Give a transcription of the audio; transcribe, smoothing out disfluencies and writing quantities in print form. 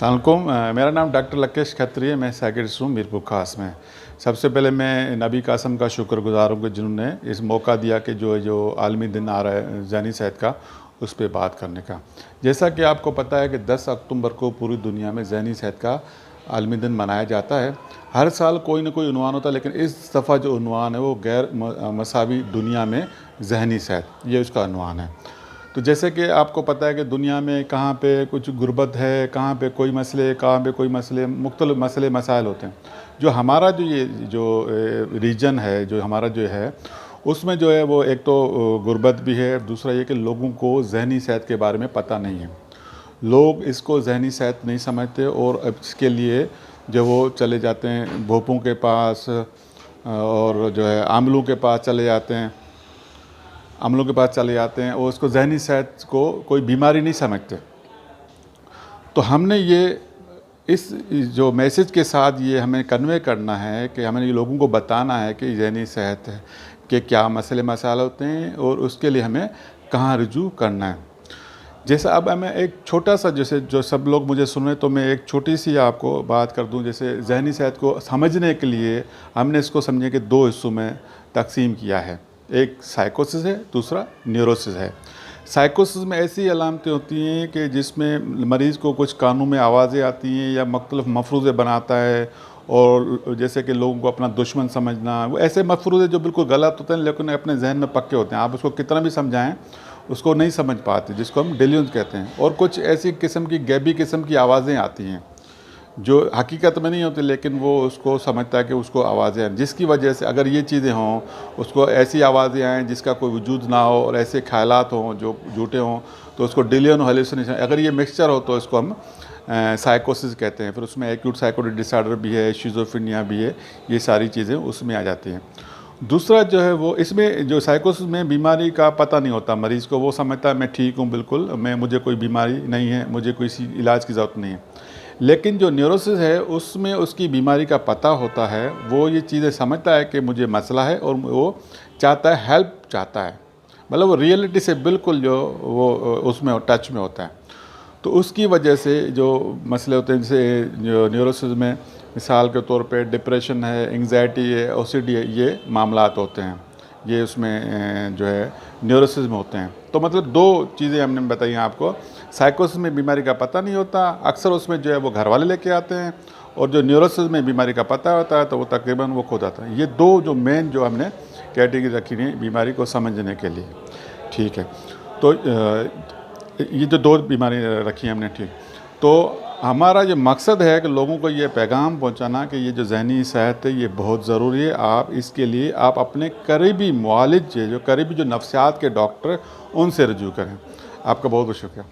अस्सलामुअलैकुम। मेरा नाम डॉक्टर लकेश खत्री है। मैं साइकियाट्रिस्ट हूँ मीरपुर खास में। सबसे पहले मैं नबी कासम का शुक्रगुजार हूँ कि जिन्होंने इस मौका दिया कि जो आलमी दिन आ रहा है ज़हनी सेहत का, उस पर बात करने का। जैसा कि आपको पता है कि 10 अक्टूबर को पूरी दुनिया में ज़हनी सेहत का आलमी दिन मनाया जाता है। हर साल कोई ना कोई उन्वान होता है, लेकिन इस दफ़ा जो उन्वान है वो गैर मसावी दुनिया में ज़हनी सेहत, ये उसका उन्वान है। तो जैसे कि आपको पता है कि दुनिया में कहाँ पे कुछ गुर्बत है, कहाँ पे कोई मसले, कहाँ पे कोई मसले, मुख्तलिफ मसले मसाइल होते हैं। जो हमारा जो रीजन है, जो हमारा जो है, उसमें जो है वो एक तो गुर्बत भी है, दूसरा ये कि लोगों को ज़हनी सेहत के बारे में पता नहीं है। लोग इसको ज़हनी सेहत नहीं समझते और अब इसके लिए जो वो चले जाते हैं भोपों के पास और जो है आमलों के पास चले जाते हैं, और उसको ज़हनी सेहत को कोई बीमारी नहीं समझते। तो हमने ये इस जो मैसेज के साथ ये हमें कन्वे करना है कि हमें ये लोगों को बताना है कि ज़हनी सेहत है कि क्या मसले मसाइल होते हैं और उसके लिए हमें कहाँ रुजू करना है। जैसे अब मैं एक छोटा सा, जैसे जो सब लोग मुझे सुने, तो मैं एक छोटी सी आपको बात कर दूं। जैसे ज़हनी सेहत को समझने के लिए हमने इसको समझे कि दो हिस्सों में तकसीम किया है। एक साइकोसिस है, दूसरा न्यूरोसिस है। साइकोसिस में ऐसी अलामतें होती हैं कि जिसमें मरीज़ को कुछ कानों में आवाज़ें आती हैं या मुख्तलिफ मफरूज़े बनाता है, और जैसे कि लोगों को अपना दुश्मन समझना, वो ऐसे मफरूज़े जो बिल्कुल गलत होते हैं लेकिन अपने जहन में पक्के होते हैं। आप उसको कितना भी समझाएं उसको नहीं समझ पाते, जिसको हम डेल्यूंस कहते हैं। और कुछ ऐसी किस्म की गैबी किस्म की आवाज़ें आती हैं जो हकीकत में नहीं होती, लेकिन वो उसको समझता है कि उसको आवाज़ें हैं, जिसकी वजह से अगर ये चीज़ें हों, उसको ऐसी आवाज़ें आएँ जिसका कोई वजूद ना हो और ऐसे ख्यालात हों जो झूठे हों, तो उसको डिलियन हेलुसिनेशन, अगर ये मिक्सचर हो तो इसको हम साइकोसिस कहते हैं। फिर उसमें एक्यूट साइकोटिक डिसऑर्डर भी है, शिज़ोफ्रेनिया भी है, ये सारी चीज़ें उसमें आ जाती हैं। दूसरा जो है वो, इसमें जो साइकोसिस में बीमारी का पता नहीं होता मरीज़ को, वो समझता है मैं ठीक हूँ बिल्कुल, मुझे कोई बीमारी नहीं है, मुझे कोई इलाज की ज़रूरत नहीं है। लेकिन जो न्यूरोसिस है उसमें उसकी बीमारी का पता होता है, वो ये चीज़ें समझता है कि मुझे मसला है और वो चाहता है, हेल्प चाहता है, मतलब वो रियलिटी से बिल्कुल जो वो उसमें टच में होता है। तो उसकी वजह से जो मसले होते हैं, जैसे जो न्यूरोसिस में मिसाल के तौर पे डिप्रेशन है, एंग्जाइटी है, ओसीडी है, ये मामलात होते हैं, ये उसमें जो है न्यूरोसिस में होते हैं। तो मतलब दो चीज़ें हमने बताई आपको। साइकोसिस में बीमारी का पता नहीं होता, अक्सर उसमें जो है वो घर वाले लेके आते हैं, और जो न्यूरोसिस में बीमारी का पता होता है तो वो तकरीबन वो खुद आता है। ये दो जो मेन जो हमने कैटेगरी रखी है बीमारी को समझने के लिए, ठीक है। तो ये जो दो बीमारी रखी हैं हमने, ठीक। तो हमारा ये मकसद है कि लोगों को ये पैगाम पहुंचाना कि ये जो ज़हनी सेहत है ये बहुत ज़रूरी है। आप इसके लिए आप अपने करीबी मुआलिज, जो करीबी जो नफ्सियात के डॉक्टर, उनसे रजू करें। आपका बहुत बहुत शुक्रिया।